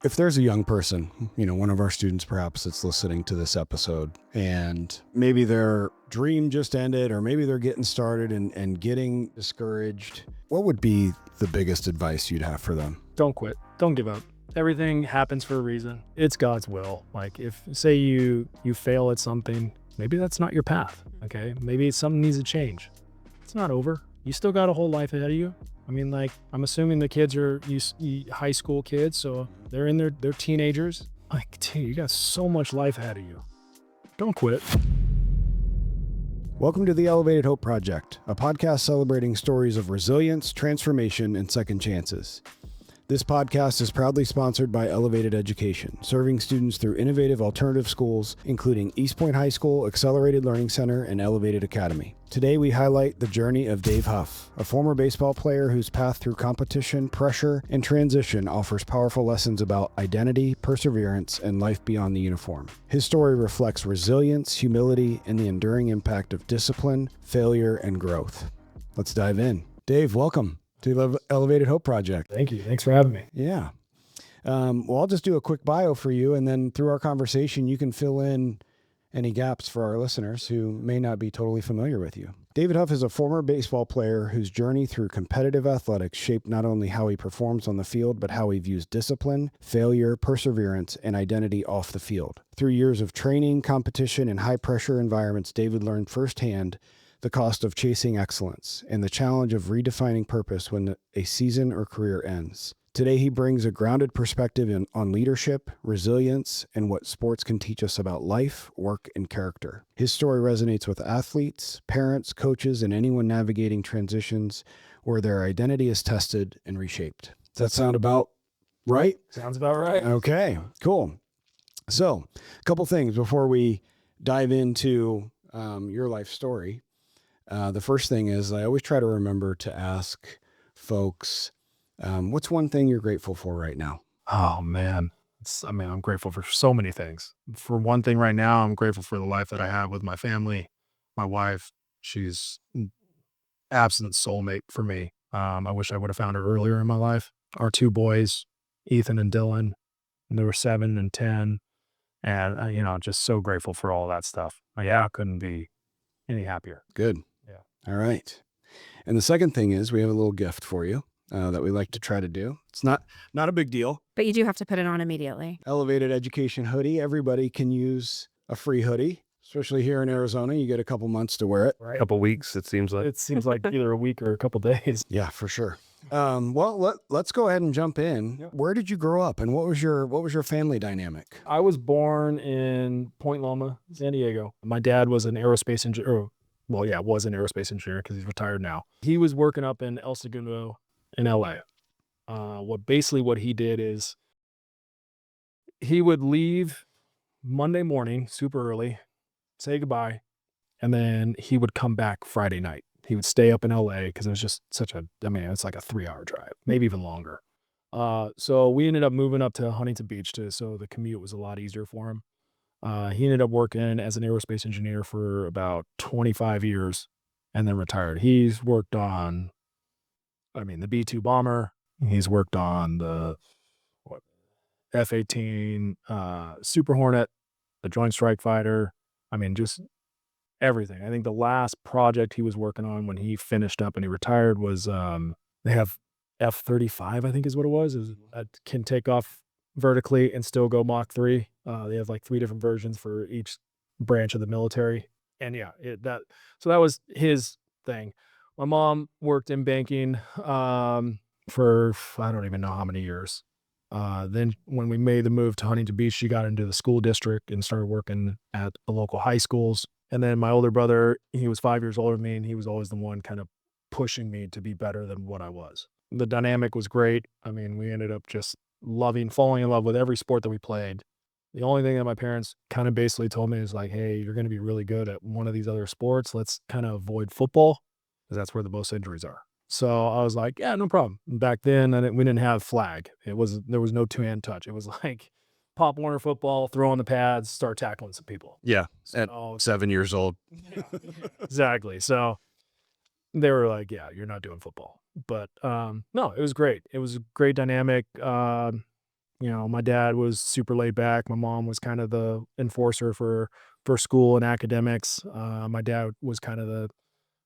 If there's a young person, one of our students perhaps that's listening to this episode, and maybe their dream just ended, or maybe they're getting started and getting discouraged, what would be the biggest advice you'd have for them? Don't quit. Don't give up. Everything happens for a reason. It's God's will. Like if say you fail at something, maybe that's not your path. Okay. Maybe something needs to change. It's not over. You still got a whole life ahead of you. I mean, like, I'm assuming the kids are high school kids, so they're in they're teenagers. Like, dude, you got so much life ahead of you. Don't quit. Welcome to the Elevated Hope Project, a podcast celebrating stories of resilience, transformation, and second chances. This podcast is proudly sponsored by Elevated Education, serving students through innovative alternative schools, including East Point High School, Accelerated Learning Center, and Elevated Academy. Today, we highlight the journey of Dave Huff, a former baseball player whose path through competition, pressure, and transition offers powerful lessons about identity, perseverance, and life beyond the uniform. His story reflects resilience, humility, and the enduring impact of discipline, failure, and growth. Let's dive in. Dave, welcome to the Elevated Hope Project. Thank you. Thanks for having me. Yeah. Well, I'll just do a quick bio for you, and then through our conversation, you can fill in any gaps for our listeners who may not be totally familiar with you. David Huff is a former baseball player whose journey through competitive athletics shaped not only how he performs on the field, but how he views discipline, failure, perseverance, and identity off the field. Through years of training, competition, and high-pressure environments, David learned firsthand the cost of chasing excellence and the challenge of redefining purpose when a season or career ends. Today, he brings a grounded perspective on leadership, resilience, and what sports can teach us about life, work, and character. His story resonates with athletes, parents, coaches, and anyone navigating transitions where their identity is tested and reshaped. Does that sound about right? Sounds about right. Okay, cool. So, a couple things before we dive into your life story. The first thing is I always try to remember to ask folks, what's one thing you're grateful for right now? Oh man. I'm grateful for so many things. For one thing right now, I'm grateful for the life that I have with my family. My wife, she's an absolute soulmate for me. I wish I would have found her earlier in my life. Our two boys, Ethan and Dylan, and they were 7 and 10. And, just so grateful for all that stuff. Yeah, I couldn't be any happier. Good. Yeah. All right. And the second thing is we have a little gift for you that we like to try to do. It's not a big deal. But you do have to put it on immediately. Elevated Education hoodie. Everybody can use a free hoodie, especially here in Arizona. You get a couple months to wear it. Right. A couple weeks, it seems like. It seems like either a week or a couple days. Yeah, for sure. Well, let's go ahead and jump in. Yep. Where did you grow up, and what was your family dynamic? I was born in Point Loma, San Diego. My dad was an aerospace engineer. Was an aerospace engineer because he's retired now. He was working up in El Segundo in LA. What he did is he would leave Monday morning super early, say goodbye, and then he would come back Friday night. He would stay up in LA because it was just it's like a 3-hour drive, maybe even longer. So we ended up moving up to Huntington Beach so the commute was a lot easier for him. He ended up working as an aerospace engineer for about 25 years and then retired. He's worked on, the B-2 bomber. He's worked on the F-18 Super Hornet, the Joint Strike Fighter. Just everything. I think the last project he was working on when he finished up and he retired was they have F-35, I think is what it was. It can take off vertically and still go Mach 3. They have like 3 different versions for each branch of the military. And yeah, that was his thing. My mom worked in banking for I don't even know how many years. Then when we made the move to Huntington Beach, she got into the school district and started working at the local high schools. And then my older brother, he was 5 years older than me, and he was always the one kind of pushing me to be better than what I was. The dynamic was great. We ended up just falling in love with every sport that we played. The only thing that my parents kind of basically told me is like, hey, you're going to be really good at one of these other sports. Let's kind of avoid football because that's where the most injuries are. So I was like, yeah, no problem. Back then, we didn't have flag. There was no 2-hand touch. It was like Pop Warner football, throw on the pads, start tackling some people. Yeah, at 7 years old. Yeah, exactly. So they were like, yeah, you're not doing football. But no, it was great. It was a great dynamic. my dad was super laid back. My mom was kind of the enforcer for school and academics. My dad was kind of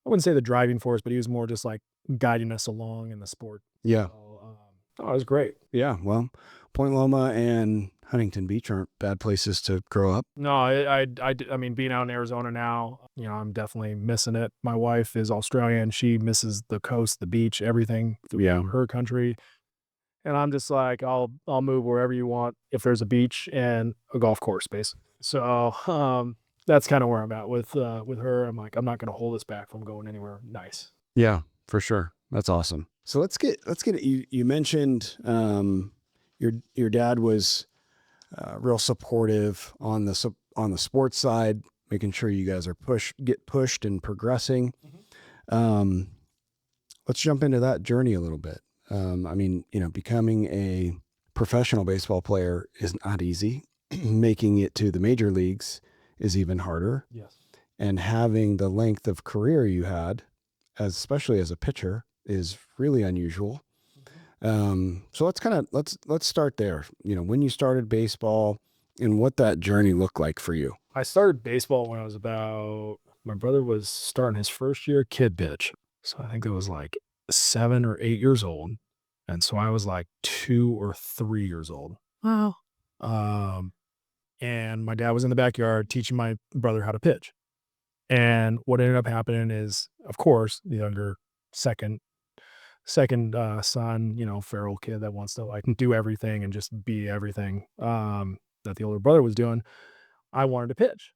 I wouldn't say the driving force, but he was more just like guiding us along in the sport. Yeah. So, it was great. Yeah. Well, Point Loma and Huntington Beach aren't bad places to grow up. No, I mean, being out in Arizona now, I'm definitely missing it. My wife is Australian. She misses the coast, the beach, everything, Yeah. her country. And I'm just like, I'll move wherever you want if there's a beach and a golf course, basically. So, that's kind of where I'm at with her. I'm like, I'm not going to hold this back from going anywhere nice. Yeah, for sure. That's awesome. So let's get it. You mentioned your dad was real supportive on the sports side, making sure you guys are get pushed and progressing. Let's jump into that journey a little bit. I mean, becoming a professional baseball player is not easy. Making it to the major leagues is even harder. Yes. And having the length of career you had, especially as a pitcher, is really unusual. So let's start there. When you started baseball and what that journey looked like for you. I started baseball when I was my brother was starting his first year kid pitch. So I think it was like 7 or 8 years old. And so I was like 2 or 3 years old. Wow. And my dad was in the backyard teaching my brother how to pitch. And what ended up happening is, of course, the younger second son, feral kid that wants to like do everything and just be everything that the older brother was doing. I wanted to pitch.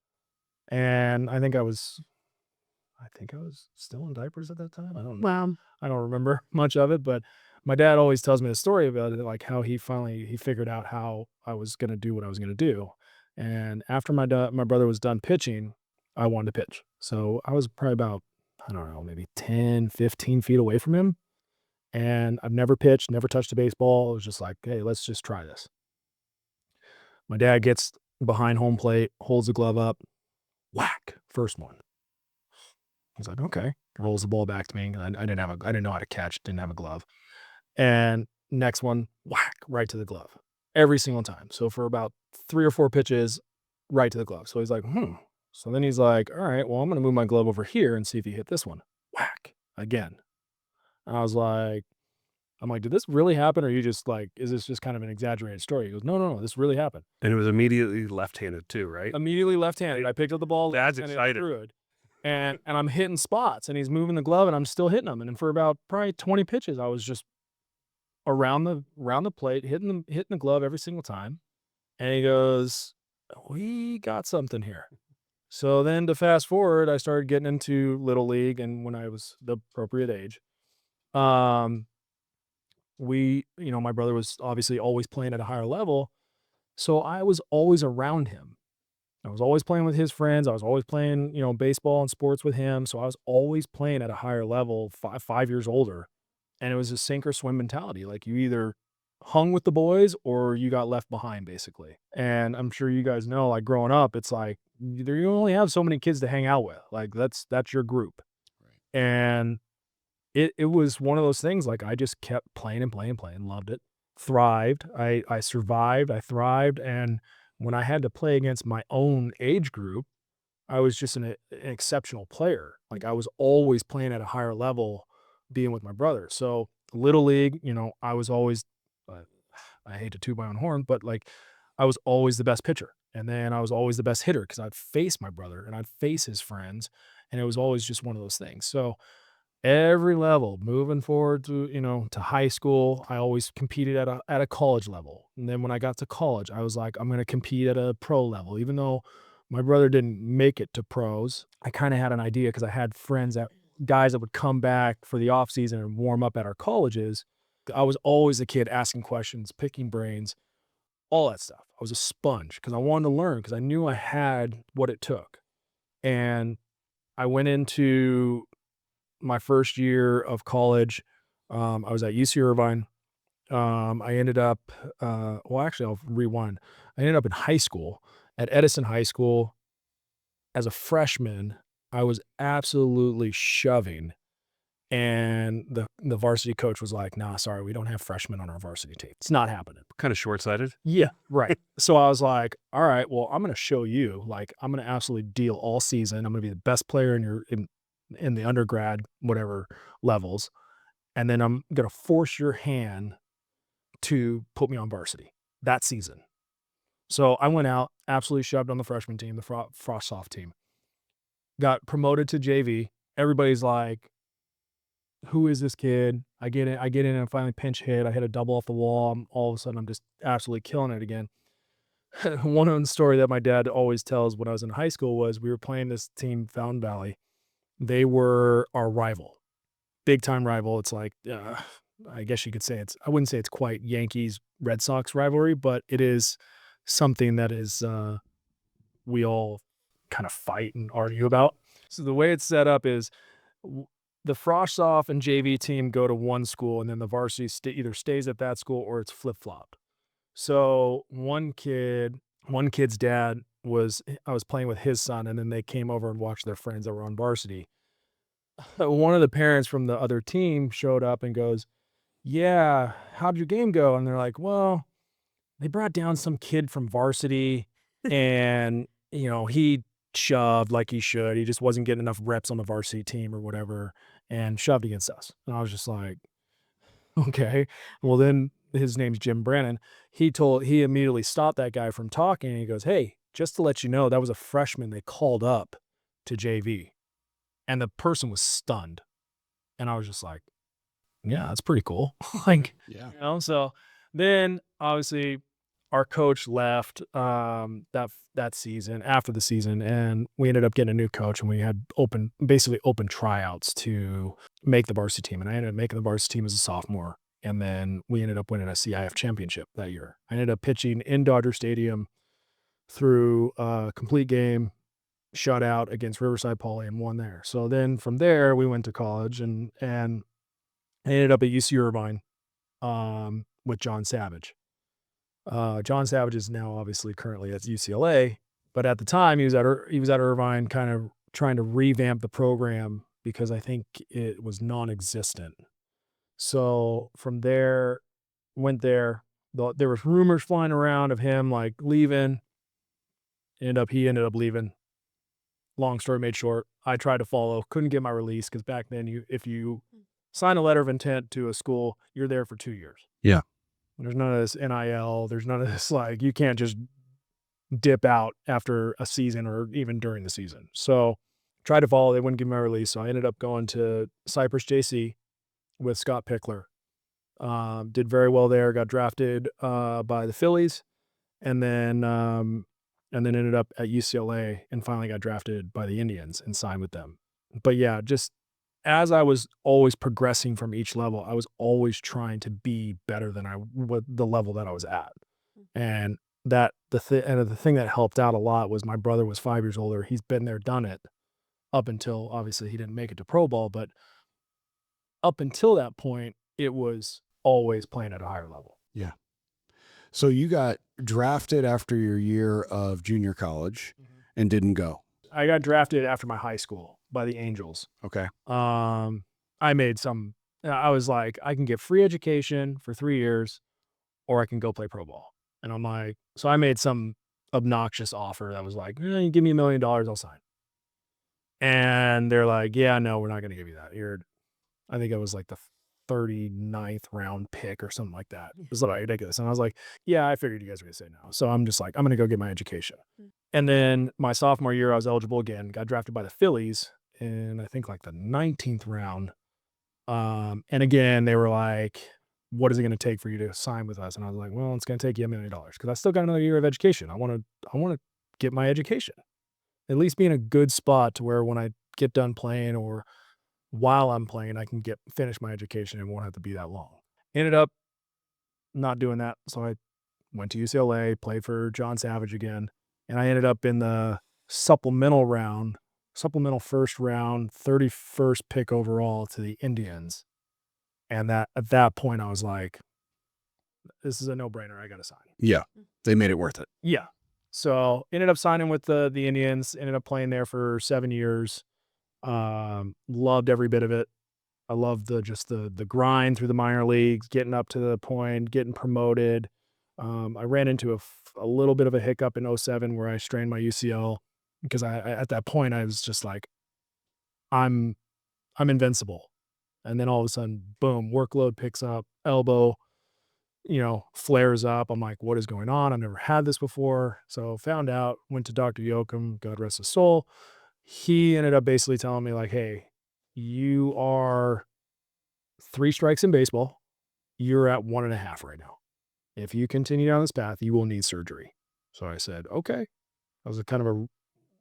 And I think I was still in diapers at that time. I don't know. Wow. I don't remember much of it, but my dad always tells me the story about it, like how he figured out how I was going to do what I was going to do. And after my brother was done pitching, I wanted to pitch. So I was probably about, I don't know, maybe 10, 15 feet away from him. And I've never pitched, never touched a baseball. It was just like, hey, let's just try this. My dad gets behind home plate, holds the glove up, whack, first one. He's like, okay, rolls the ball back to me. I didn't know how to catch, didn't have a glove. And next one, whack, right to the glove. Every single time. So for about 3 or 4 pitches, right to the glove. So he's like, So then he's like, all right, well, I'm going to move my glove over here and see if he hit this one. Whack, again. And I'm like, did this really happen? Or you just like, is this just kind of an exaggerated story? He goes, no, this really happened. And it was immediately left-handed too, right? Immediately left-handed. I picked up the ball. That's and exciting. It threw it. And I'm hitting spots and he's moving the glove and I'm still hitting them. And for about probably 20 pitches, I was just around the plate, hitting the glove every single time. And he goes, we got something here. So then to fast forward, I started getting into Little League, and when I was the appropriate age, my brother was obviously always playing at a higher level. So I was always around him. I was always playing with his friends. I was always playing, baseball and sports with him. So I was always playing at a higher level, 5 years older. And it was a sink or swim mentality. Like you either hung with the boys or you got left behind, basically. And I'm sure you guys know, like growing up, it's like you only have so many kids to hang out with. Like that's your group. Right. And it was one of those things, like I just kept playing and playing, loved it, thrived. I survived, I thrived. And when I had to play against my own age group, I was just an exceptional player. Like I was always playing at a higher level, being with my brother. So Little League, I was always, I hate to toot my own horn, but like I was always the best pitcher. And then I was always the best hitter because I'd face my brother and I'd face his friends. And it was always just one of those things. So every level moving forward to high school, I always competed at a college level. And then when I got to college, I was like, I'm going to compete at a pro level, even though my brother didn't make it to pros. I kind of had an idea because I had guys that would come back for the off season and warm up at our colleges. I was always a kid asking questions, picking brains, all that stuff. I was a sponge because I wanted to learn because I knew I had what it took. And I went into my first year of college. I was at UC Irvine. I ended up, actually, I'll rewind. I ended up in high school at Edison High School. As a freshman, I was absolutely shoving And the varsity coach was like, nah, sorry, we don't have freshmen on our varsity team. It's not happening. Kind of short-sighted. Yeah, right. So I was like, all right, well, I'm going to show you. Like, I'm going to absolutely deal all season. I'm going to be the best player in the undergrad, whatever levels. And then I'm going to force your hand to put me on varsity that season. So I went out, absolutely shoved on the freshman team, the frost soft team. Got promoted to JV. Everybody's like, who is this kid? I get in and finally pinch hit. I hit a double off the wall. All of a sudden, I'm just absolutely killing it again. One story that my dad always tells when I was in high school was we were playing this team, Fountain Valley. They were our rival, big time rival. It's like, I guess you could say I wouldn't say it's quite Yankees Red Sox rivalry, but it is something that is we all kind of fight and argue about. So the way it's set up is the Frostoff and JV team go to one school, and then the varsity either stays at that school or it's flip-flopped. So one kid's dad I was playing with his son, and then they came over and watched their friends that were on varsity. One of the parents from the other team showed up and goes, yeah, how'd your game go? And they're like, well, they brought down some kid from varsity and, he shoved like he should. He just wasn't getting enough reps on the varsity team or whatever and shoved against us. And I was just like, okay. Well, then his name's Jim Brannon. He immediately stopped that guy from talking. And he goes, hey, just to let you know, that was a freshman they called up to JV. And the person was stunned. And I was just like, yeah, that's pretty cool. Yeah. So then obviously our coach left that season, after the season, and we ended up getting a new coach, and we had open tryouts to make the varsity team. And I ended up making the varsity team as a sophomore. And then we ended up winning a CIF championship that year. I ended up pitching in Dodger Stadium through a complete game, shutout against Riverside Poly, and won there. So then from there, we went to college and I ended up at UC Irvine with John Savage. John Savage is now obviously currently at UCLA, but at the time he was at Irvine, kind of trying to revamp the program because I think it was non-existent. So from there, went there. There was rumors flying around of him like leaving. He ended up leaving. Long story made short, I tried to follow, couldn't get my release because back then if you sign a letter of intent to a school, you're there for 2 years. Yeah. There's none of this NIL. There's none of this, like, you can't just dip out after a season or even during the season. So tried to follow. They wouldn't give me my release. So I ended up going to Cypress JC with Scott Pickler. Did very well there. Got drafted by the Phillies, and then ended up at UCLA and finally got drafted by the Indians and signed with them. But yeah, just as I was always progressing from each level, I was always trying to be better than the level that I was at. And the thing that helped out a lot was my brother was 5 years older. He's been there, done it, up until obviously he didn't make it to pro ball, but up until that point, it was always playing at a higher level. Yeah. So you got drafted after your year of junior college and didn't go. I got drafted after my high school by the Angels. Okay. I was like, I can get free education for 3 years or I can go play pro ball. And I'm like, so I made some obnoxious offer that was like, you give me $1 million, I'll sign. And they're like, yeah, no, we're not going to give you that. I think it was like the 39th round pick or something like that. It was like ridiculous. And I was like, yeah, I figured you guys were going to say no. So I'm just like, I'm going to go get my education. And then my sophomore year, I was eligible again, got drafted by the Phillies in, I think, like the 19th round. And again, they were like, what is it going to take for you to sign with us? And I was like, well, it's going to take you $1 million because I still got another year of education. I want to get my education, at least be in a good spot to where when I get done playing or while I'm playing, I can finish my education and won't have to be that long. Ended up not doing that. So I went to UCLA, played for John Savage again. And I ended up in the supplemental first round, 31st pick overall to the Indians. And at that point, I was like, this is a no-brainer. I got to sign. Yeah. They made it worth it. Yeah. So ended up signing with the Indians, ended up playing there for 7 years. Loved every bit of it. I loved the grind through the minor leagues, getting up to the point, getting promoted. I ran into a little bit of a hiccup in '07 where I strained my UCL because I at that point I was just like, I'm invincible. And then all of a sudden, boom, workload picks up, elbow, flares up. I'm like, what is going on? I've never had this before. So found out, went to Dr. Yoakum, God rest his soul. He ended up basically telling me like, hey, you are 3 strikes in baseball. You're at 1.5 right now. If you continue down this path, you will need surgery. So I said, okay. That was a kind of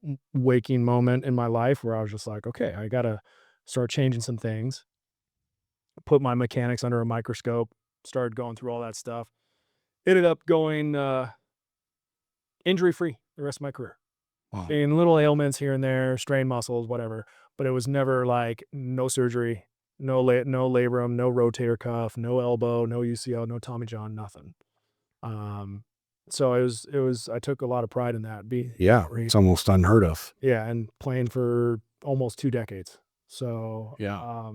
a waking moment in my life where I was just like, okay, I got to start changing some things, put my mechanics under a microscope, started going through all that stuff. Ended up going injury-free the rest of my career. Wow. Being little ailments here and there, strained muscles, whatever. But it was never like no surgery, no labrum, no rotator cuff, no elbow, no UCL, no Tommy John, nothing. So it was I took a lot of pride in that. Yeah, it's almost unheard of. Yeah, and playing for almost 2 decades. So Yeah.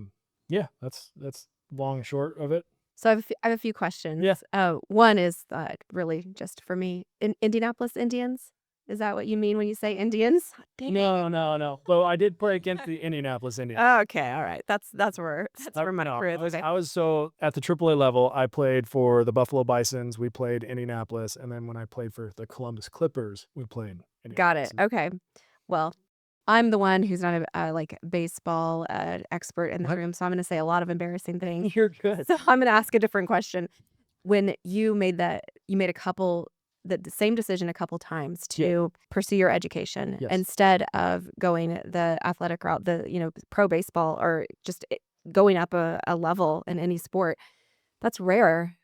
yeah, that's long and short of it. So I have a few questions. Yeah. One is really just for me. Indianapolis Indians? Is that what you mean when you say Indians? No. Well, I did play against the Indianapolis Indians. Okay, all right. That's where my career is. I was so at the AAA level, I played for the Buffalo Bisons. We played Indianapolis, and then when I played for the Columbus Clippers, we played Got Indianapolis. it. Okay. Well, I'm the one who's not a like baseball expert in the What? room, so I'm going to say a lot of embarrassing things. You're good. So I'm going to ask a different question. When you made the same decision a couple times to pursue your education Yes. instead of going the athletic route, pro baseball, or just going up a level in any sport, that's rare.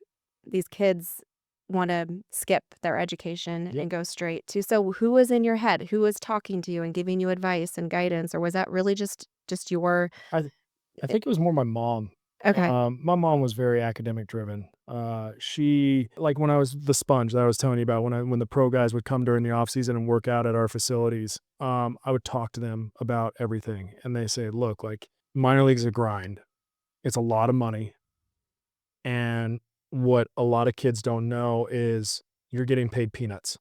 These kids want to skip their education and go straight to. So who was in your head? Who was talking to you and giving you advice and guidance, or was that really just your? I think it was more my mom. Okay. My mom was very academic driven. She, like when I was the sponge that I was telling you about, when the pro guys would come during the off season and work out at our facilities, I would talk to them about everything. And they say, look, like minor league's a grind. It's a lot of money. And what a lot of kids don't know is you're getting paid peanuts.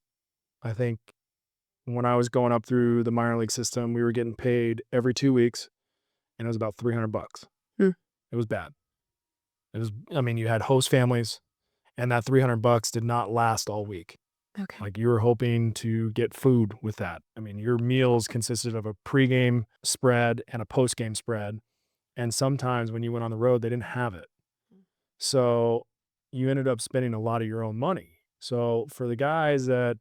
I think when I was going up through the minor league system, we were getting paid every 2 weeks, and it was about $300. It was bad. You had host families, and that $300 did not last all week. Okay. Like you were hoping to get food with that. Your meals consisted of a pregame spread and a postgame spread. And sometimes when you went on the road, they didn't have it. So you ended up spending a lot of your own money. So for the guys that,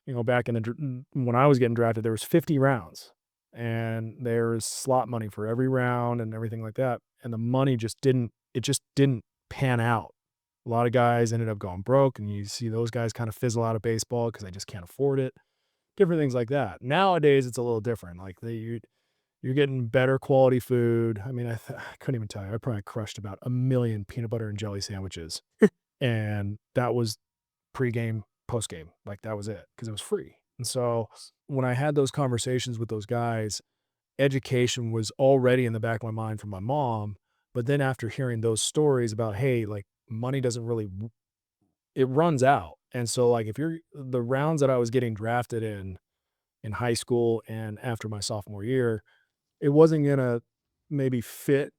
back when I was getting drafted, there was 50 rounds. And there's slot money for every round and everything like that. And the money just didn't pan out. A lot of guys ended up going broke, and you see those guys kind of fizzle out of baseball because they just can't afford it. Different things like that. Nowadays, it's a little different. Like you're getting better quality food. I couldn't even tell you. I probably crushed about 1 million peanut butter and jelly sandwiches. And that was pregame, postgame. Like that was it because it was free. And so when I had those conversations with those guys, education was already in the back of my mind from my mom. But then after hearing those stories about, hey, like money doesn't really, it runs out. And so like if you're the rounds that I was getting drafted in high school and after my sophomore year, it wasn't going to maybe fit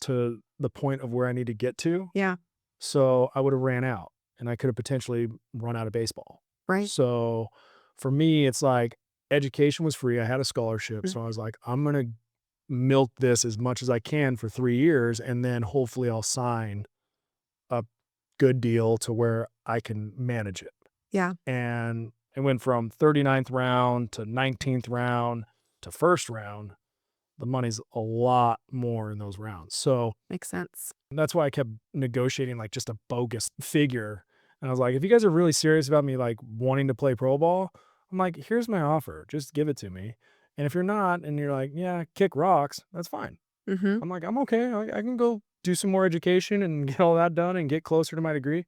to the point of where I need to get to. Yeah. So I would have ran out and I could have potentially run out of baseball. Right. So for me, it's like education was free. I had a scholarship. So I was like, I'm going to milk this as much as I can for 3 years. And then hopefully I'll sign a good deal to where I can manage it. Yeah. And it went from 39th round to 19th round to first round. The money's a lot more in those rounds. So Makes sense. that's why I kept negotiating like just a bogus figure. And I was like, if you guys are really serious about me like wanting to play pro ball, I'm like, here's my offer. Just give it to me. And if you're not, and you're like, yeah, kick rocks, that's fine. Mm-hmm. I'm like, I'm okay. I can go do some more education and get all that done and get closer to my degree.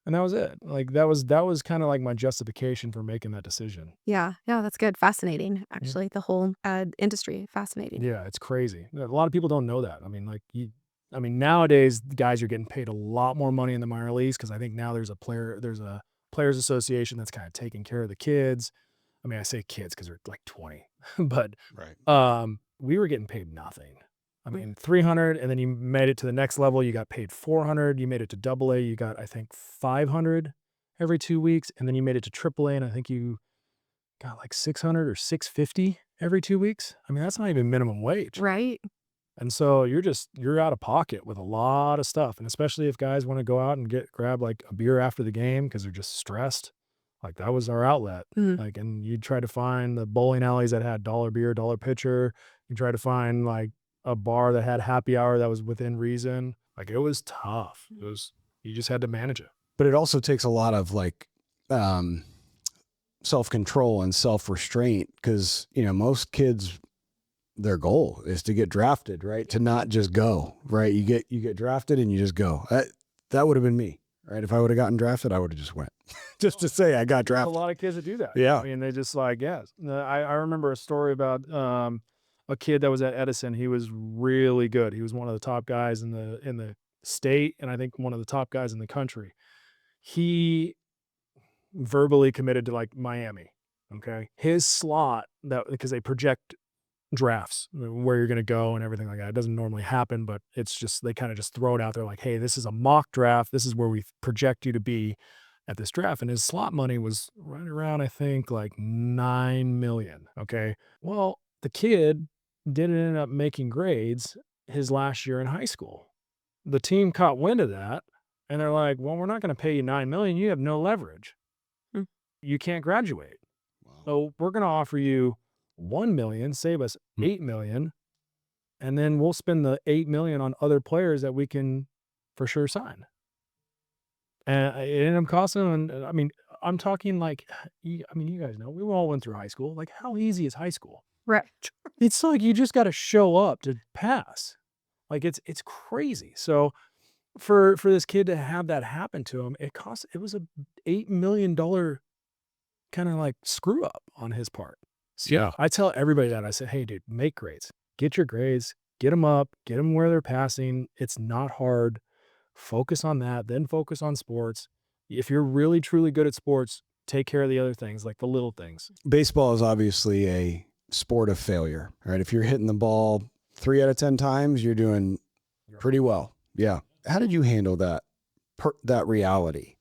And that was it. Like that was kind of like my justification for making that decision. Yeah. Yeah, that's good. Fascinating, actually. The whole industry, fascinating. Yeah, it's crazy. A lot of people don't know that. I mean, nowadays guys are getting paid a lot more money in the minor leagues because I think now there's a players association that's kind of taking care of the kids. I mean, I say kids because they're like 20, but Right. we were getting paid nothing. I Mm. mean, 300, and then you made it to the next level, you got paid 400. You made it to double A, you got, I think, 500 every 2 weeks. And then you made it to triple A, and I think you got like 600 or 650 every 2 weeks. I mean, that's not even minimum wage. Right? And so you're out of pocket with a lot of stuff. And especially if guys want to go out and grab like a beer after the game because they're just stressed. Like that was our outlet. Mhm. Like, and you try to find the bowling alleys that had dollar beer, dollar pitcher. You try to find like a bar that had happy hour that was within reason. Like it was tough. You just had to manage it. But it also takes a lot of like self-control and self-restraint because, most kids, their goal is to get drafted, right? To not just go, right? You get drafted and you just go. That would have been me, right? If I would have gotten drafted, I would have just went just to say I got There's a drafted. lot of kids that do that. Yeah. I mean, they just like, yes. I remember a story about a kid that was at Edison. He was really good. He was one of the top guys in the state, and I think one of the top guys in the country. He verbally committed to like Miami. Okay. His slot because they project drafts where you're going to go and everything like that. It doesn't normally happen, but it's just, they kind of just throw it out there like, hey, this is a mock draft. This is where we project you to be at this draft. And his slot money was right around, I think, like 9 million. Okay. Well, the kid didn't end up making grades his last year in high school. The team caught wind of that and they're like, well, we're not going to pay you 9 million. You have no leverage. Hmm. You can't graduate. Wow. So we're going to offer you 1 million, save us 8 million, and then we'll spend the 8 million on other players that we can for sure sign. And it ended up costing them. I mean, I'm talking like, you guys know, we all went through high school. Like, how easy is high school? Right. It's like you just got to show up to pass. Like it's crazy. So for this kid to have that happen to him, it was a $8 million kind of like screw up on his part. So Yeah. I tell everybody that. I said, hey, dude, make grades. Get your grades. Get them up. Get them where they're passing. It's not hard. Focus on that. Then focus on sports. If you're really, truly good at sports, take care of the other things, like the little things. Baseball is obviously a sport of failure, right? If you're hitting the ball 3 out of 10 times, you're doing pretty well. Yeah. How did you handle that reality,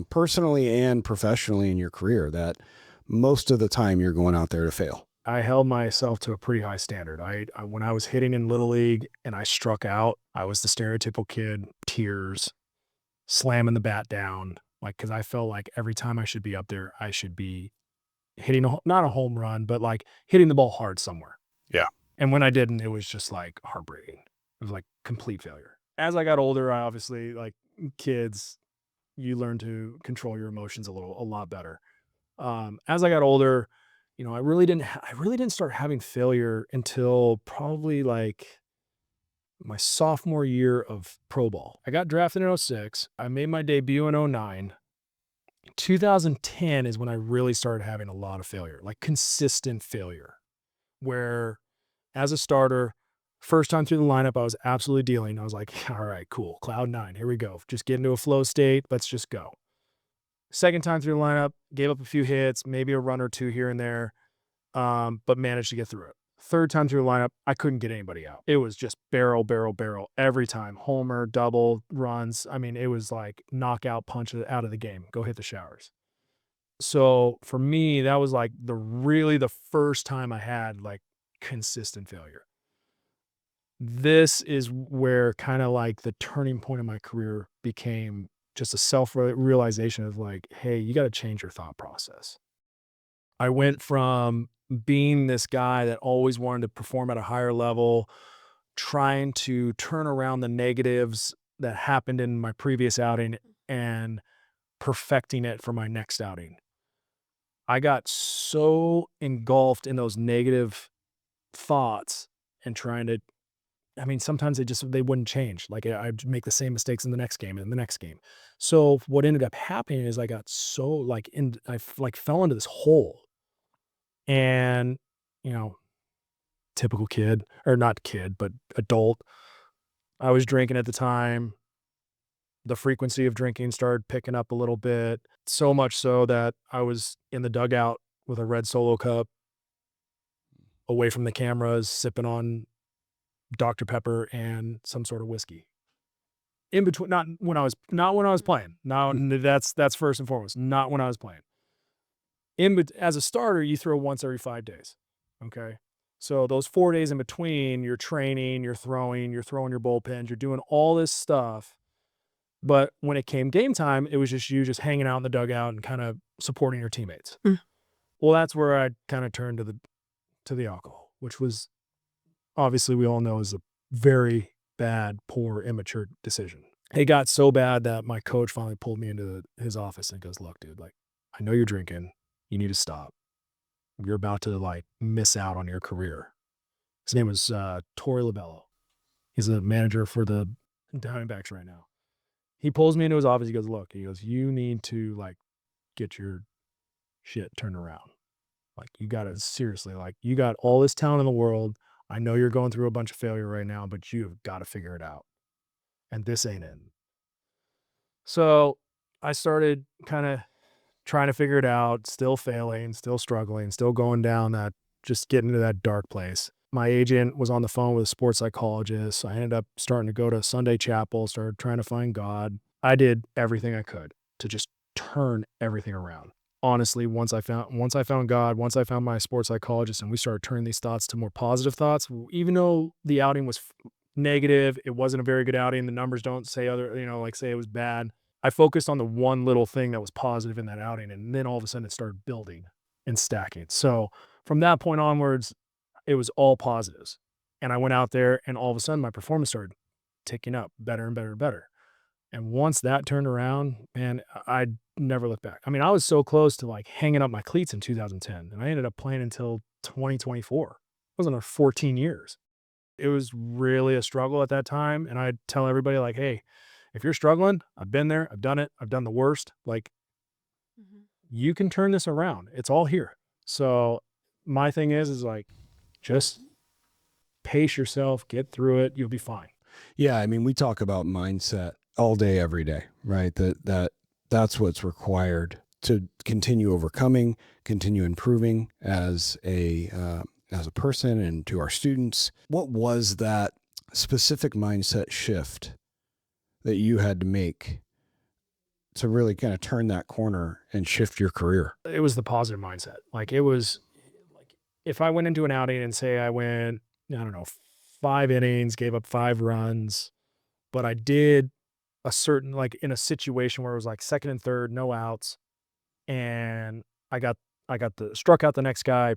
personally and professionally in your career, that most of the time you're going out there to fail? I held myself to a pretty high standard. I when I was hitting in Little League and I struck out, I was the stereotypical kid, tears, slamming the bat down, like, because I felt like every time I should be up there, I should be hitting not a home run, but like hitting the ball hard somewhere. Yeah. And when I didn't, it was just like heartbreaking. It was like complete failure. As I got older, I obviously, like kids, you learn to control your emotions a lot better. As I got older, I really didn't start having failure until probably like my sophomore year of pro ball. I got drafted in 2006. I made my debut in 2009. 2010 is when I really started having a lot of failure, like consistent failure, where as a starter, first time through the lineup, I was absolutely dealing. I was like, all right, cool. Cloud 9, here we go. Just get into a flow state. Let's just go. Second time through the lineup, gave up a few hits, maybe a run or two here and there, but managed to get through it. Third time through the lineup, I couldn't get anybody out. It was just barrel, barrel, barrel every time. Homer, double, runs. I mean, it was like knockout punch out of the game. Go hit the showers. So for me, that was like the first time I had like consistent failure. This is where kind of like the turning point of my career became just a self-realization of like, hey, you got to change your thought process. I went from being this guy that always wanted to perform at a higher level, trying to turn around the negatives that happened in my previous outing and perfecting it for my next outing. I got so engulfed in those negative thoughts and trying to I mean, sometimes they wouldn't change. Like I'd make the same mistakes in the next game and the next game. So what ended up happening is I got so like like fell into this hole, and you know, typical kid, or not kid, but adult. I was drinking at the time. The frequency of drinking started picking up a little bit, so much so that I was in the dugout with a red Solo cup, away from the cameras, sipping on Dr. Pepper and some sort of whiskey. In between, not when I was playing. Now that's first and foremost. Not when I was playing. As a starter, you throw once every 5 days. Okay. So those 4 days in between, you're training, you're throwing your bullpens, you're doing all this stuff. But when it came game time, it was just you just hanging out in the dugout and kind of supporting your teammates. Mm. Well, that's where I kind of turned to the alcohol, which was obviously we all know is a very bad, poor, immature decision. It got so bad that my coach finally pulled me into his office and goes, "Look, dude, like, I know you're drinking. You need to stop. You're about to like miss out on your career." His name was Torey Labello. He's a manager for the Diamondbacks right now. He pulls me into his office. He goes, "Look," he goes, "you need to like get your shit turned around. Like, you got to seriously, like, you got all this talent in the world. I know you're going through a bunch of failure right now, but you've got to figure it out. And this ain't it." So I started kind of trying to figure it out, still failing, still struggling, still going down that, just getting into that dark place. My agent was on the phone with a sports psychologist. I ended up starting to go to Sunday chapel, started trying to find God. I did everything I could to just turn everything around. Honestly, once I found God, once I found my sports psychologist, and we started turning these thoughts to more positive thoughts, even though the outing was negative, it wasn't a very good outing. The numbers don't say say it was bad. I focused on the one little thing that was positive in that outing, and then all of a sudden it started building and stacking. So from that point onwards, it was all positives. And I went out there, and all of a sudden my performance started ticking up better and better and better. And once that turned around, man, I never looked back. I mean, I was so close to like hanging up my cleats in 2010, and I ended up playing until 2024. It was another 14 years. It was really a struggle at that time. And I'd tell everybody, like, hey, if you're struggling, I've been there, I've done it, I've done the worst. Like, you can turn this around. It's all here. So my thing is like, just pace yourself, get through it. You'll be fine. Yeah, I mean, we talk about mindset all day, every day, right? That's what's required to continue overcoming, continue improving as a person and to our students. What was that specific mindset shift that you had to make to really kind of turn that corner and shift your career? It was the positive mindset. Like, it was like, if I went into an outing and say I went, I don't know, 5 innings, gave up 5 runs, but I did a certain, like, in a situation where it was like second and third, no outs, and I got struck out the next guy,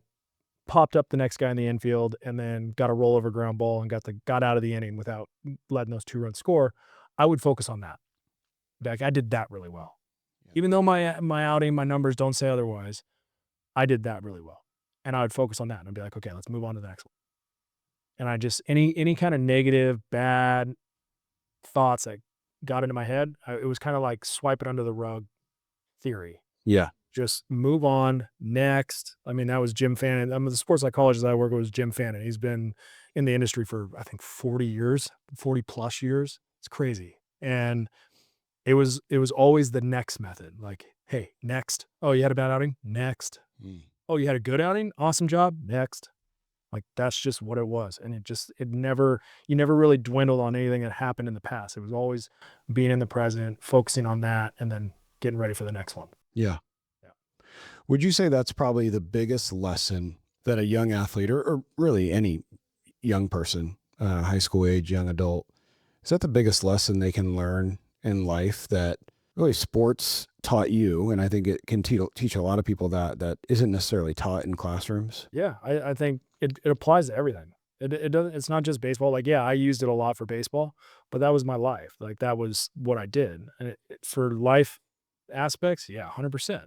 popped up the next guy in the infield, and then got a rollover ground ball and got out of the inning without letting those 2 runs score, I would focus on that. Like, I did that really well. Yeah. Even though my outing, my numbers don't say otherwise, I did that really well. And I would focus on that and I'd be like, okay, let's move on to the next one. And I just, any kind of negative, bad thoughts that got into my head, it was kind of like swipe it under the rug theory. Yeah. Just move on, next. I mean, that was Jim Fannin. The sports psychologist I work with was Jim Fannin. He's been in the industry for, I think, 40 plus years. It's crazy. And it was always the next method. Like, hey, next. Oh, you had a bad outing? Next. Oh, you had a good outing? Awesome job? Next. Like, that's just what it was. And you never really dwindled on anything that happened in the past. It was always being in the present, focusing on that, and then getting ready for the next one. Yeah. Would you say that's probably the biggest lesson that a young athlete or really any young person, high school age, young adult, is that the biggest lesson they can learn in life that really sports taught you? And I think it can teach a lot of people that isn't necessarily taught in classrooms. Yeah, I think it applies to everything. It doesn't. It's not just baseball. Like, yeah, I used it a lot for baseball, but that was my life. Like, that was what I did. And for life aspects, yeah, 100%.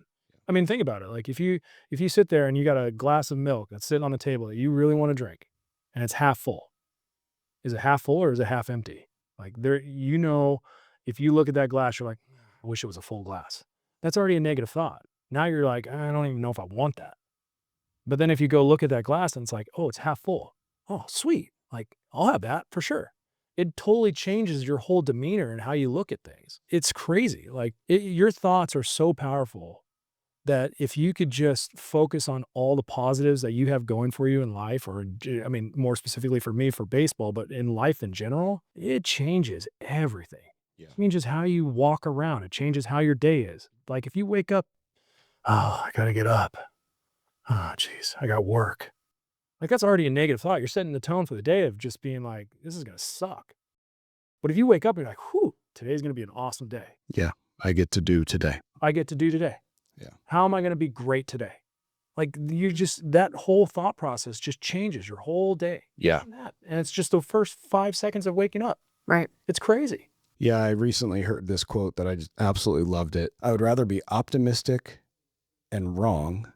I mean, think about it. Like, if you sit there and you got a glass of milk that's sitting on the table that you really want to drink, and it's half full, Is it half full or is it half empty? Like there, if you look at that glass, you're like, I wish it was a full glass. That's already a negative thought. Now you're like, I don't even know if I want that. But then if you go look at that glass and it's like, oh, it's half full. Oh, sweet. Like I'll have that for sure. It totally changes your whole demeanor and how you look at things. It's crazy. Like your thoughts are so powerful that if you could just focus on all the positives that you have going for you in life, or I mean, more specifically for me, for baseball, but in life in general, it changes everything. Yeah. It changes how you walk around. It changes how your day is. Like if you wake up, oh, I got to get up. Oh, geez, I got work. Like that's already a negative thought. You're setting the tone for the day of just being like, this is going to suck. But if you wake up and you're like, whew, today's going to be an awesome day. Yeah. I get to do today. I get to do today. Yeah. How am I going to be great today? Like that whole thought process just changes your whole day. Yeah. And it's just the first 5 seconds of waking up. Right. It's crazy. Yeah. I recently heard this quote that I just absolutely loved it. I would rather be optimistic and wrong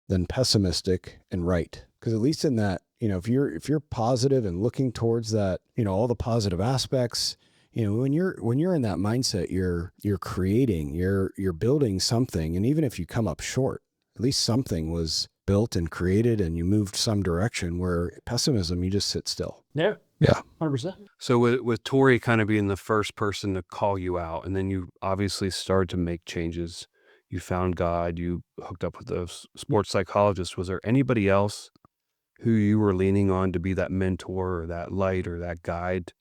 than pessimistic and right. Because at least in that, if you're positive and looking towards that, all the positive aspects, when you're in that mindset, you're creating, you're building something. And even if you come up short, at least something was built and created and you moved some direction. Where pessimism, you just sit still. Yeah. Yeah. 100%. So with Tori kind of being the first person to call you out, and then you obviously started to make changes. You found God, you hooked up with a sports psychologist. Was there anybody else who you were leaning on to be that mentor or that light or that guide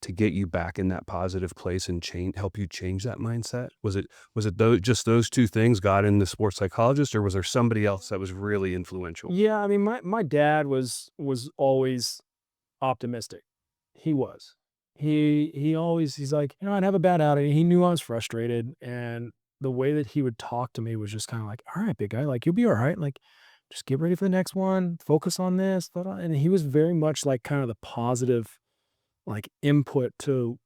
to get you back in that positive place and help you change that mindset? Was it just those two things, God and the sports psychologist, or was there somebody else that was really influential? Yeah. I mean, my dad was always optimistic. He was. He's like, I'd have a bad outing. He knew I was frustrated. And the way that he would talk to me was just kind of like, all right, big guy, like you'll be all right. Like, just get ready for the next one. Focus on this. And he was very much like kind of the positive, like input to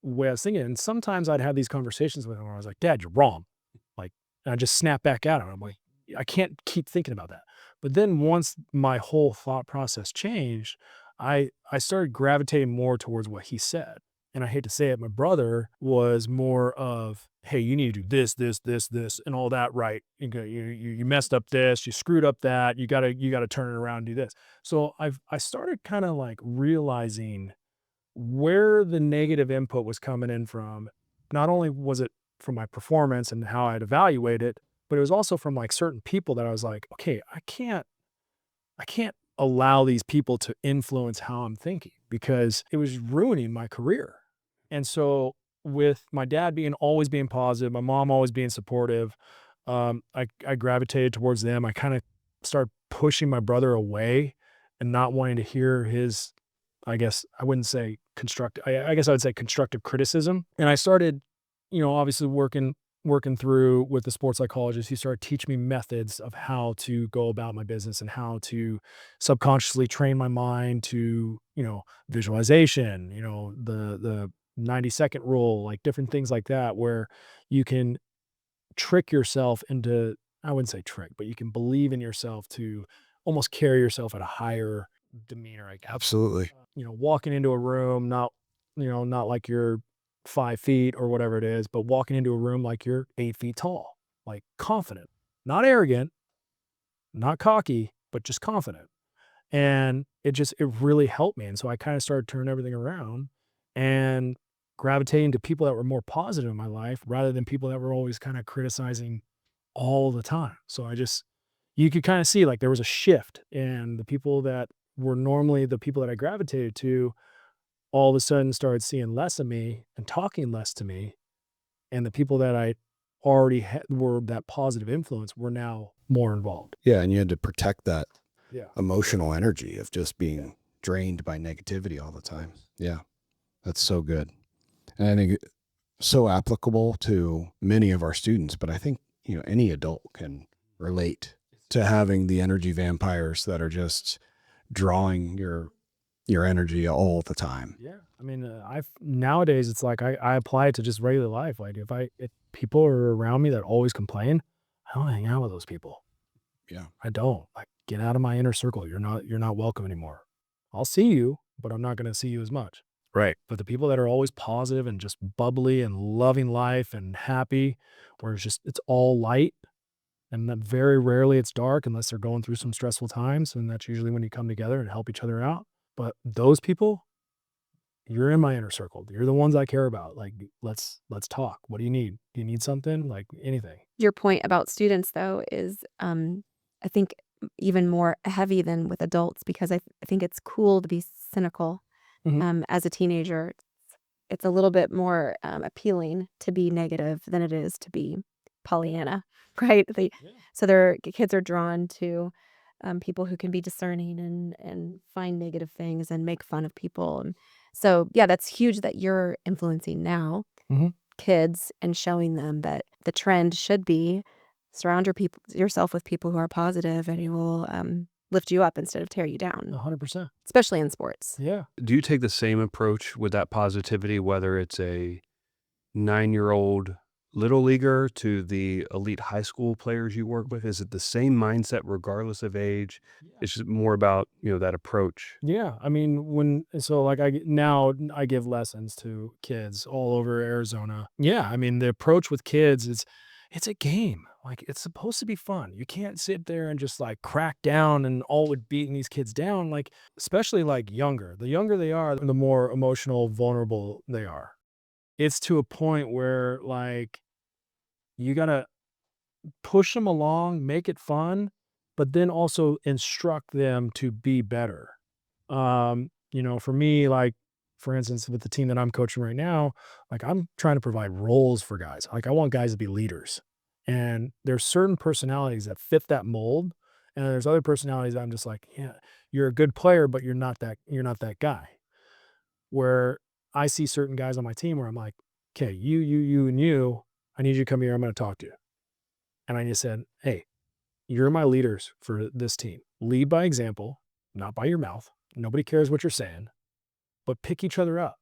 the way I was thinking. And sometimes I'd have these conversations with him where I was like, Dad, you're wrong. Like, and I just snap back at him. I'm like, I can't keep thinking about that. But then once my whole thought process changed, I started gravitating more towards what he said. And I hate to say it, my brother was more of, hey, you need to do this, and all that right. You messed up this, you screwed up that, you gotta turn it around and do this. So I started kind of like realizing where the negative input was coming in from. Not only was it from my performance and how I'd evaluate it, but it was also from like certain people that I was like, okay, I can't allow these people to influence how I'm thinking because it was ruining my career. And so with my dad always being positive, my mom always being supportive, I gravitated towards them. I kind of started pushing my brother away and not wanting to hear his, I guess I wouldn't say constructive, I guess I would say constructive criticism. And I started, obviously working through with the sports psychologist. He started teaching me methods of how to go about my business and how to subconsciously train my mind to, visualization, the 90-second rule, like different things like that, where you can trick yourself into, I wouldn't say trick, but you can believe in yourself to almost carry yourself at a higher demeanor, I guess. Absolutely. Walking into a room, not like you're 5 feet or whatever it is, but walking into a room like you're 8 feet tall, like confident, not arrogant, not cocky, but just confident. And it really helped me. And so I kind of started turning everything around and gravitating to people that were more positive in my life rather than people that were always kind of criticizing all the time. So you could kind of see like there was a shift, and the people that were normally the people that I gravitated to all of a sudden started seeing less of me and talking less to me. And the people that I already were that positive influence were now more involved. Yeah. And you had to protect that Yeah. emotional energy of just being drained by negativity all the time. Yeah. That's so good. And I think so applicable to many of our students, but I think, any adult can relate to having the energy vampires that are just drawing your energy all the time. Yeah. I mean, nowadays it's like I apply it to just regular life. Like if people are around me that always complain, I don't hang out with those people. Yeah. I don't. Like, get out of my inner circle. You're not welcome anymore. I'll see you, but I'm not going to see you as much. Right. But the people that are always positive and just bubbly and loving life and happy, where it's all light, and then very rarely it's dark unless they're going through some stressful times. And that's usually when you come together and help each other out. But those people, you're in my inner circle. You're the ones I care about. Like, let's talk. What do you need? Do you need something? Like anything. Your point about students, though, is I think even more heavy than with adults, because I think it's cool to be cynical as a teenager. It's a little bit more appealing to be negative than it is to be Pollyanna, right? So kids are drawn to people who can be discerning and find negative things and make fun of people. And so, yeah, that's huge that you're influencing now kids and showing them that the trend should be surround yourself with people who are positive and who will lift you up instead of tear you down, 100%. especially in sports. Yeah. Do you take the same approach with that positivity, whether it's a 9-year-old little leaguer to the elite high school players you work with? Is it the same mindset regardless of age? It's just more about, that approach. Yeah. I mean, I give lessons to kids all over Arizona. Yeah. I mean, the approach with kids is it's a game. Like, it's supposed to be fun. You can't sit there and just like crack down and all with beating these kids down. Like, especially like younger. The younger they are, the more emotional, vulnerable they are. It's to a point where like you got to push them along, make it fun, but then also instruct them to be better. For me, like, for instance, with the team that I'm coaching right now, like, I'm trying to provide roles for guys. Like, I want guys to be leaders. And there's certain personalities that fit that mold. And there's other personalities that I'm just like, yeah, you're a good player, but you're not that guy. Where I see certain guys on my team where I'm like, okay, you, and you, I need you to come here. I'm going to talk to you. And I just said, hey, you're my leaders for this team. Lead by example, not by your mouth. Nobody cares what you're saying, but pick each other up,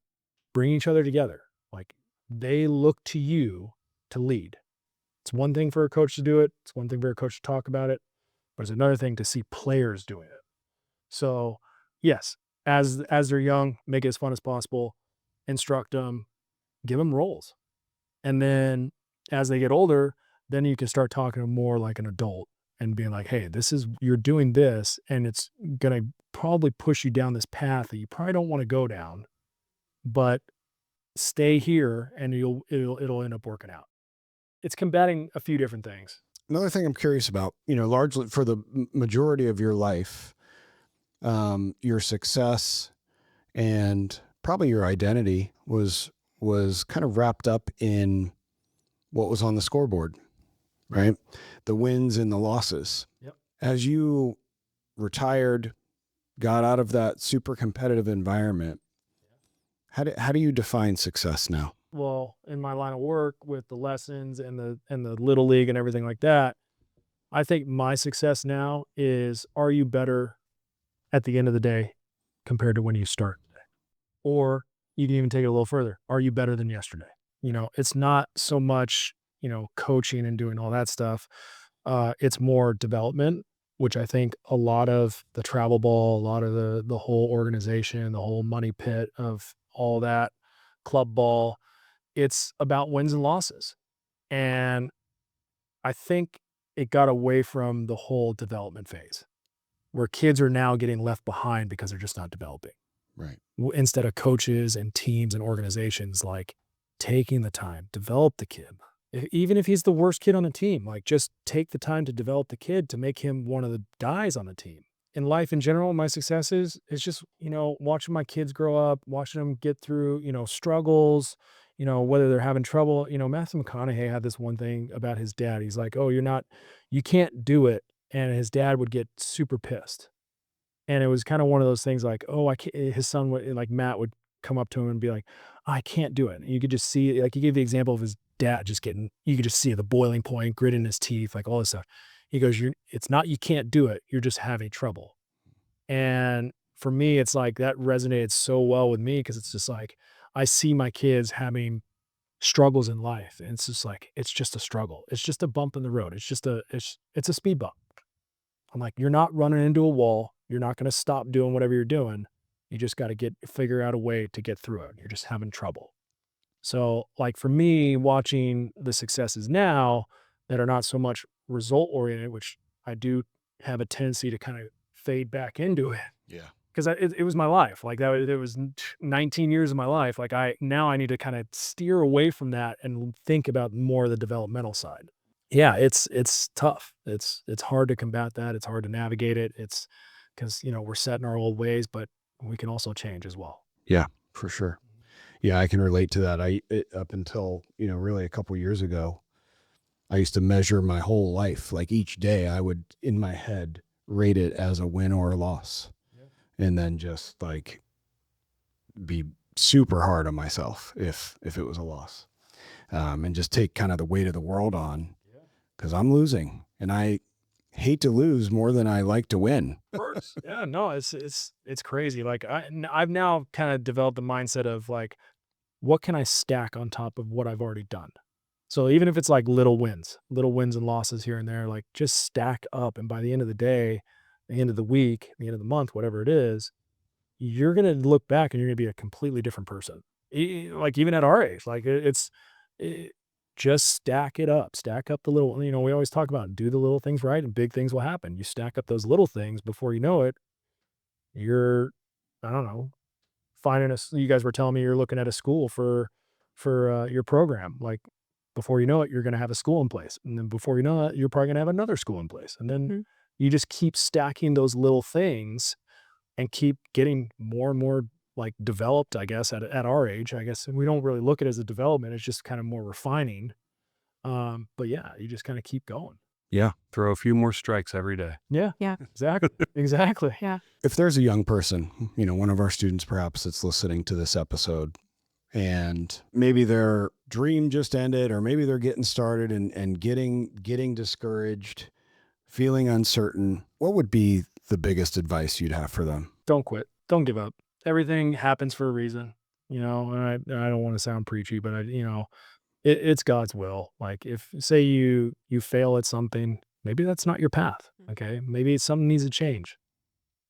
bring each other together. Like, they look to you to lead. It's one thing for a coach to do it. It's one thing for a coach to talk about it, but it's another thing to see players doing it. So yes, as they're young, make it as fun as possible, instruct them, give them roles. And then as they get older, then you can start talking to them more like an adult and being like, hey, you're doing this, and it's going to probably push you down this path that you probably don't want to go down, but stay here and it'll end up working out. It's combating a few different things. Another thing I'm curious about, largely for the majority of your life, your success and probably your identity was kind of wrapped up in what was on the scoreboard, right? The wins and the losses. Yep. As you retired, got out of that super competitive environment, how do you define success now? Well, in my line of work with the lessons and the little league and everything like that, I think my success now is, are you better at the end of the day compared to when you start today? Or you can even take it a little further. Are you better than yesterday? It's not so much, coaching and doing all that stuff. It's more development, which I think a lot of the travel ball, a lot of the whole organization, the whole money pit of all that, club ball, it's about wins and losses. And I think it got away from the whole development phase where kids are now getting left behind because they're just not developing. Right. Instead of coaches and teams and organizations like taking the time, develop the kid. Even if he's the worst kid on the team, like, just take the time to develop the kid to make him one of the guys on the team. In life in general, my successes is just, watching my kids grow up, watching them get through, struggles, whether they're having trouble. Matthew McConaughey had this one thing about his dad. He's like, oh, you can't do it. And his dad would get super pissed. And it was kind of one of those things like, oh, I can't, his son would, like, Matt would come up to him and be like, I can't do it. And you could just see, like, he gave the example of his dad you could just see the boiling point, grit in his teeth, like all this stuff. He goes, it's not, you can't do it. You're just having trouble. And for me, it's like that resonated so well with me, because it's just like, I see my kids having struggles in life. And it's just like, it's just a struggle. It's just a bump in the road. It's a speed bump. I'm like, you're not running into a wall. You're not going to stop doing whatever you're doing. You just got to figure out a way to get through it. You're just having trouble. So like for me, watching the successes now that are not so much result oriented, which I do have a tendency to kind of fade back into it. Yeah. Because it was my life. Like it was 19 years of my life. Like I need to kind of steer away from that and think about more of the developmental side. Yeah, it's tough. It's hard to combat that. It's hard to navigate it. It's because, we're set in our old ways, but we can also change as well. Yeah, for sure. Yeah, I can relate to that. Up until, really a couple years ago, I used to measure my whole life. Like each day I would, in my head, rate it as a win or a loss. Yeah. And then just like be super hard on myself if it was a loss. And just take kind of the weight of the world on because I'm losing and I hate to lose more than I like to win. Yeah, no, it's crazy. Like I've now kind of developed the mindset of like, what can I stack on top of what I've already done? So even if it's like little wins and losses here and there, like just stack up. And by the end of the day, the end of the week, the end of the month, whatever it is, you're going to look back and you're going to be a completely different person. Like even at our age, like just stack it up, stack up the little, we always talk about do the little things right and big things will happen. You stack up those little things before you know it, you're, I don't know, you guys were telling me you're looking at a school for your program. Like before you know it, you're going to have a school in place. And then before you know it, you're probably going to have another school in place. And then you just keep stacking those little things and keep getting more and more like developed, I guess, at our age, I guess. And we don't really look at it as a development. It's just kind of more refining. But yeah, you just kind of keep going. Yeah. Throw a few more strikes every day. Yeah. Yeah. Exactly. Exactly. Yeah. If there's a young person, one of our students perhaps that's listening to this episode and maybe their dream just ended, or maybe they're getting started and getting discouraged, feeling uncertain, what would be the biggest advice you'd have for them? Don't quit. Don't give up. Everything happens for a reason, and I don't want to sound preachy, but it's God's will. Like if say you fail at something, maybe that's not your path. Okay. Maybe something needs to change.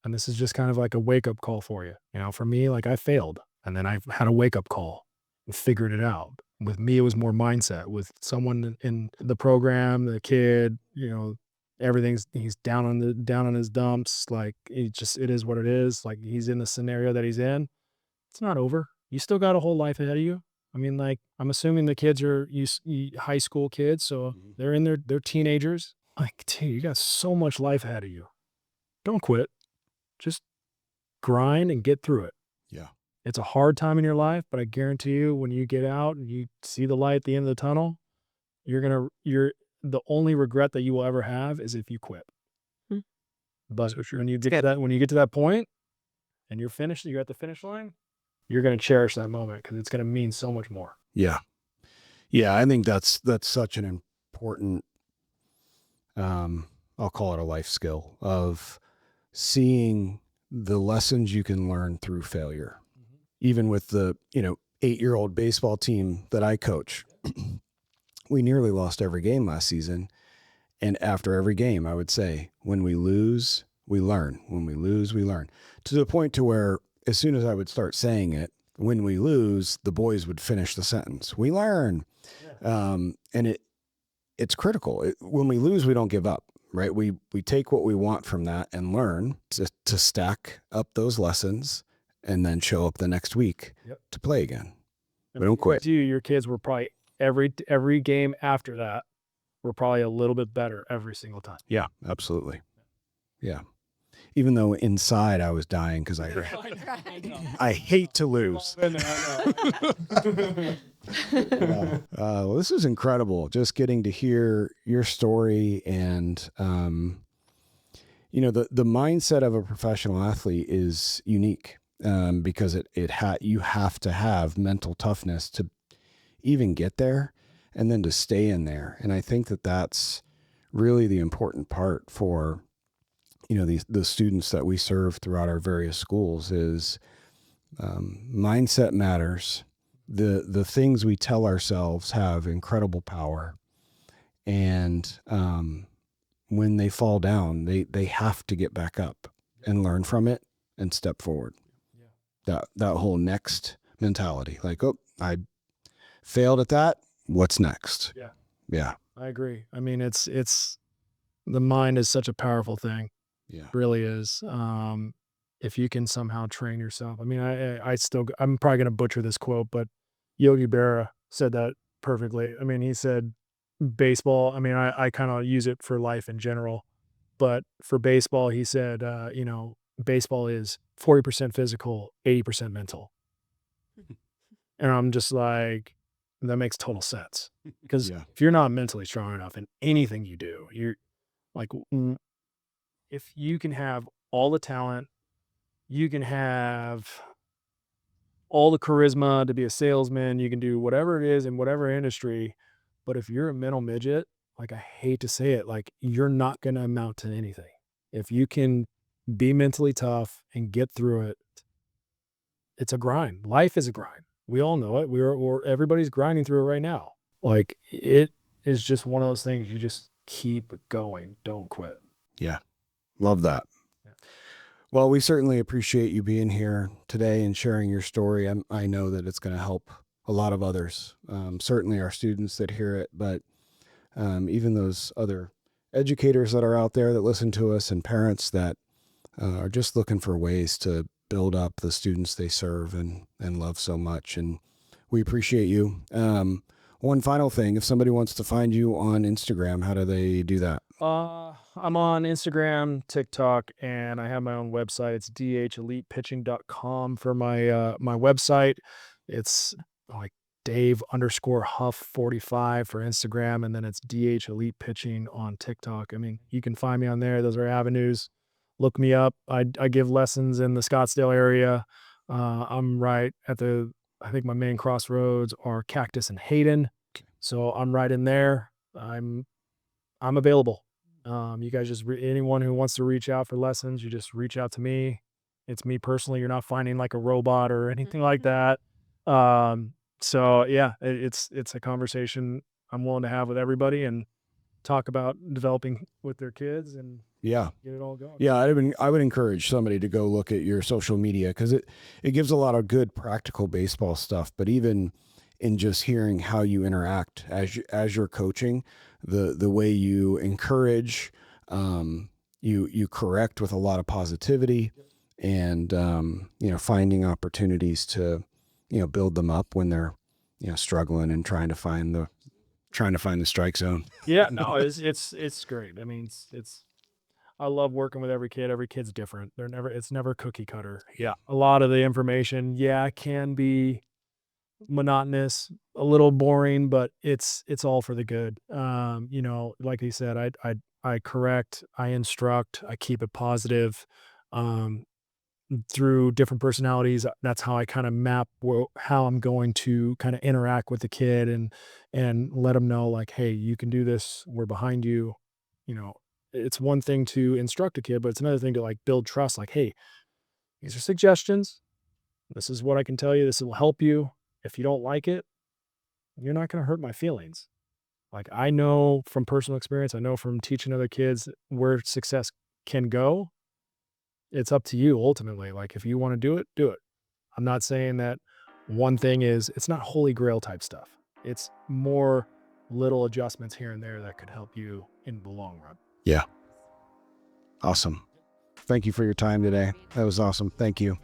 And this is just kind of like a wake up call for you. For me, like I failed and then I had a wake up call and figured it out. With me, it was more mindset. With someone in the program, the kid, he's down on his dumps. Like it is what it is. Like he's in the scenario that he's in. It's not over. You still got a whole life ahead of you. I mean, like I'm assuming the kids are high school kids, so they're teenagers. Like, dude, you got so much life ahead of you. Don't quit. Just grind and get through it. Yeah. It's a hard time in your life, but I guarantee you when you get out and you see the light at the end of the tunnel, the only regret that you will ever have is if you quit. But when you get to that point and you're finished, you're at the finish line, you're going to cherish that moment because it's going to mean so much more. Yeah. Yeah. I think that's such an important, I'll call it a life skill of seeing the lessons you can learn through failure. Even with the, 8-year-old baseball team that I coach, we nearly lost every game last season. And after every game, I would say, when we lose, we learn. When we lose, we learn. To the point to where as soon as I would start saying it, when we lose, the boys would finish the sentence. We learn. Yeah. And it's critical. When we lose, we don't give up, right? We take what we want from that and learn to stack up those lessons and then show up the next week to play again. We don't quit. Your kids were probably every game after that were probably a little bit better every single time. Yeah, absolutely. Yeah. Even though inside I was dying because I hate to lose. Well, this is incredible. Just getting to hear your story and, the mindset of a professional athlete is unique because you have to have mental toughness to even get there and then to stay in there. And I think that's really the important part for the students that we serve throughout our various schools is mindset matters. The things we tell ourselves have incredible power. And when they fall down, they have to get back up and learn from it and step forward. that whole next mentality. Like, oh, I failed at that. What's next? Yeah. Yeah. I agree. I mean, it's the mind is such a powerful thing. Yeah. Really is. If you can somehow train yourself. I mean, I'm probably going to butcher this quote, but Yogi Berra said that perfectly. I mean, he said baseball. I mean, I kind of use it for life in general, but for baseball, he said, baseball is 40% physical, 80% mental. And I'm just like, that makes total sense. Because Yeah. if you're not mentally strong enough in anything you do, you're like, if you can have all the talent, you can have all the charisma to be a salesman, you can do whatever it is in whatever industry. But if you're a mental midget, like I hate to say it, like you're not going to amount to anything. If you can be mentally tough and get through it, it's a grind. Life is a grind. We all know it. Everybody's grinding through it right now. Like it is just one of those things you just keep going. Don't quit. Yeah. Love that. Yeah. Well, we certainly appreciate you being here today and sharing your story. I know that it's going to help a lot of others, certainly our students that hear it, but even those other educators that are out there that listen to us and parents that are just looking for ways to build up the students they serve and love so much. And we appreciate you. One final thing, if somebody wants to find you on Instagram, how do they do that? I'm on Instagram, TikTok, and I have my own website. It's dhelitepitching.com for my website. It's like Dave_Huff45 for Instagram, and then it's DH Elite Pitching on TikTok. I mean, you can find me on there. Those are avenues. Look me up. I give lessons in the Scottsdale area. I'm right at I think my main crossroads are Cactus and Hayden. So I'm right in there. I'm available. You guys just anyone who wants to reach out for lessons, you just reach out to me. It's me personally. You're not finding like a robot or anything like that. So yeah, it's a conversation I'm willing to have with everybody and talk about developing with their kids and Yeah. get it all going. Yeah, I would encourage somebody to go look at your social media because it gives a lot of good practical baseball stuff. But even in just hearing how you interact as you're coaching, the way you encourage, you correct with a lot of positivity, and finding opportunities to build them up when they're struggling and trying to find the strike zone. Yeah, no, it's great. I mean, I love working with every kid. Every kid's different. It's never cookie cutter. Yeah. A lot of the information, can be monotonous, a little boring, but it's all for the good. Like he said, I correct, I instruct, I keep it positive. Through different personalities, that's how I kind of map how I'm going to kind of interact with the kid and let them know like, hey, you can do this. We're behind you. It's one thing to instruct a kid, but it's another thing to like build trust. Like, hey, these are suggestions. This is what I can tell you. This will help you. If you don't like it, you're not going to hurt my feelings. Like I know from personal experience, I know from teaching other kids where success can go. It's up to you ultimately. Like if you want to do it, do it. I'm not saying that one thing it's not holy grail type stuff. It's more little adjustments here and there that could help you in the long run. Yeah. Awesome. Thank you for your time today. That was awesome. Thank you.